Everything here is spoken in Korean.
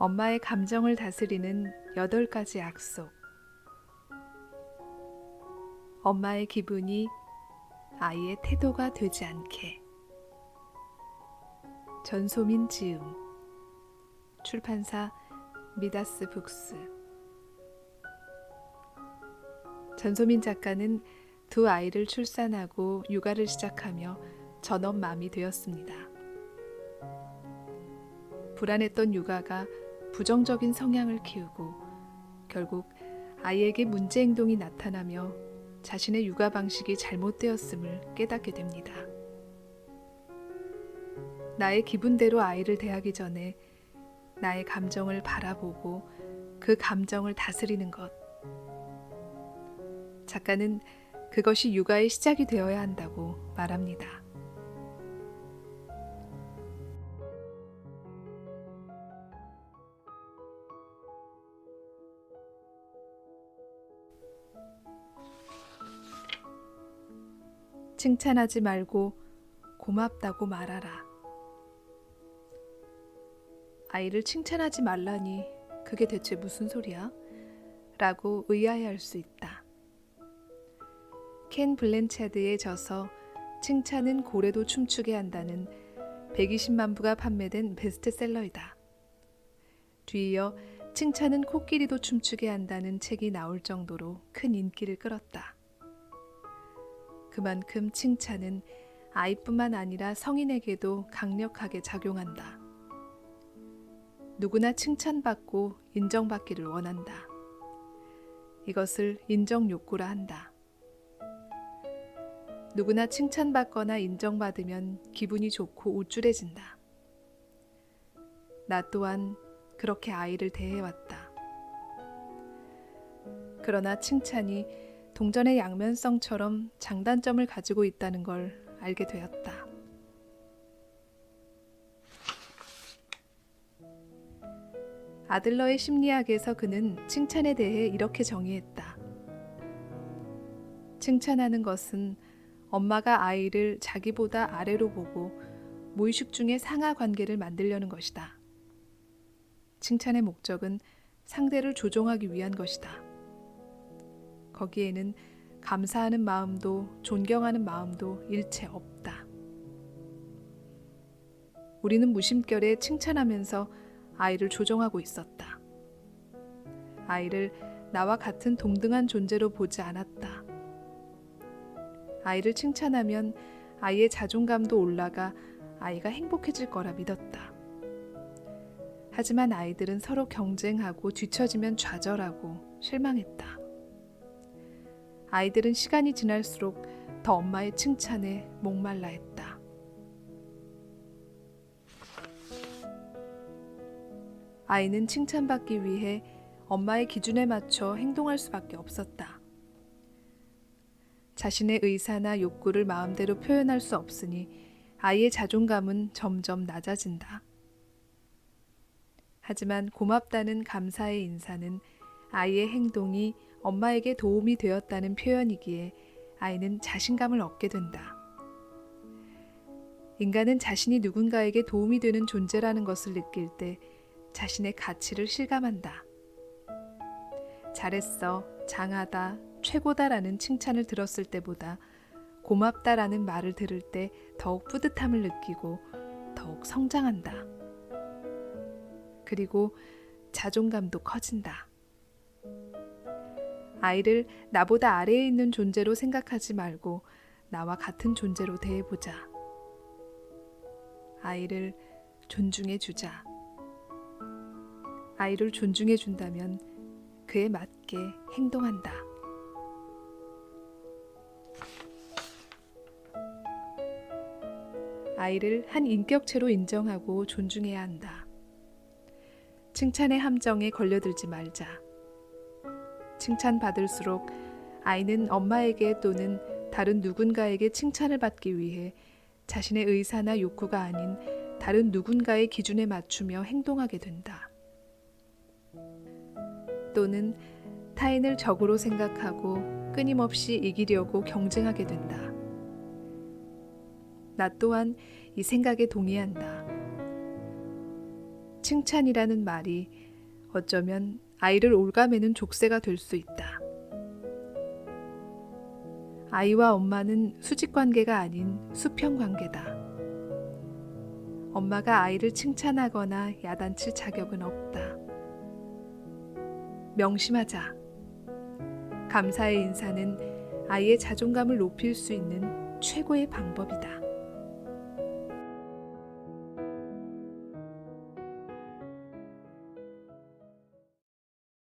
엄마의 감정을 다스리는 8가지 약속. 엄마의 기분이 아이의 태도가 되지 않게. 전소민 지음. 출판사 미다스 북스. 전소민 작가는 두 아이를 출산하고 육아를 시작하며 전업맘이 되었습니다. 불안했던 육아가 부정적인 성향을 키우고 결국 아이에게 문제 행동이 나타나며 자신의 육아 방식이 잘못되었음을 깨닫게 됩니다. 나의 기분대로 아이를 대하기 전에 나의 감정을 바라보고 그 감정을 다스리는 것. 작가는 그것이 육아의 시작이 되어야 한다고 말합니다. 칭찬하지 말고 고맙다고 말하라. 아이를 칭찬하지 말라니 그게 대체 무슨 소리야? 라고 의아해할 수 있다. 켄 블랜차드의 저서 칭찬은 고래도 춤추게 한다는 120만 부가 판매된 베스트셀러이다. 뒤이어 칭찬은 코끼리도 춤추게 한다는 책이 나올 정도로 큰 인기를 끌었다. 그만큼 칭찬은 아이뿐만 아니라 성인에게도 강력하게 작용한다. 누구나 칭찬받고 인정받기를 원한다. 이것을 인정 욕구라 한다. 누구나 칭찬받거나 인정받으면 기분이 좋고 우쭐해진다. 나 또한 그렇게 아이를 대해왔다. 그러나 칭찬이 동전의 양면성처럼 장단점을 가지고 있다는 걸 알게 되었다. 아들러의 심리학에서 그는 칭찬에 대해 이렇게 정의했다. 칭찬하는 것은 엄마가 아이를 자기보다 아래로 보고 무의식 중에 상하 관계를 만들려는 것이다. 칭찬의 목적은 상대를 조종하기 위한 것이다. 거기에는 감사하는 마음도 존경하는 마음도 일체 없다. 우리는 무심결에 칭찬하면서 아이를 조종하고 있었다. 아이를 나와 같은 동등한 존재로 보지 않았다. 아이를 칭찬하면 아이의 자존감도 올라가 아이가 행복해질 거라 믿었다. 하지만 아이들은 서로 경쟁하고 뒤처지면 좌절하고 실망했다. 아이들은 시간이 지날수록 더 엄마의 칭찬에 목말라 했다. 아이는 칭찬받기 위해 엄마의 기준에 맞춰 행동할 수밖에 없었다. 자신의 의사나 욕구를 마음대로 표현할 수 없으니 아이의 자존감은 점점 낮아진다. 하지만 고맙다는 감사의 인사는 아이의 행동이 엄마에게 도움이 되었다는 표현이기에 아이는 자신감을 얻게 된다. 인간은 자신이 누군가에게 도움이 되는 존재라는 것을 느낄 때 자신의 가치를 실감한다. 잘했어, 장하다, 최고다라는 칭찬을 들었을 때보다 고맙다라는 말을 들을 때 더욱 뿌듯함을 느끼고 더욱 성장한다. 그리고 자존감도 커진다. 아이를 나보다 아래에 있는 존재로 생각하지 말고 나와 같은 존재로 대해보자. 아이를 존중해주자. 아이를 존중해준다면 그에 맞게 행동한다. 아이를 한 인격체로 인정하고 존중해야 한다. 칭찬의 함정에 걸려들지 말자. 칭찬받을수록 아이는 엄마에게 또는 다른 누군가에게 칭찬을 받기 위해 자신의 의사나 욕구가 아닌 다른 누군가의 기준에 맞추며 행동하게 된다. 또는 타인을 적으로 생각하고 끊임없이 이기려고 경쟁하게 된다. 나 또한 이 생각에 동의한다. 칭찬이라는 말이 어쩌면 아이를 올가매는 족쇄가 될 수 있다. 아이와 엄마는 수직 관계가 아닌 수평 관계다. 엄마가 아이를 칭찬하거나 야단칠 자격은 없다. 명심하자. 감사의 인사는 아이의 자존감을 높일 수 있는 최고의 방법이다.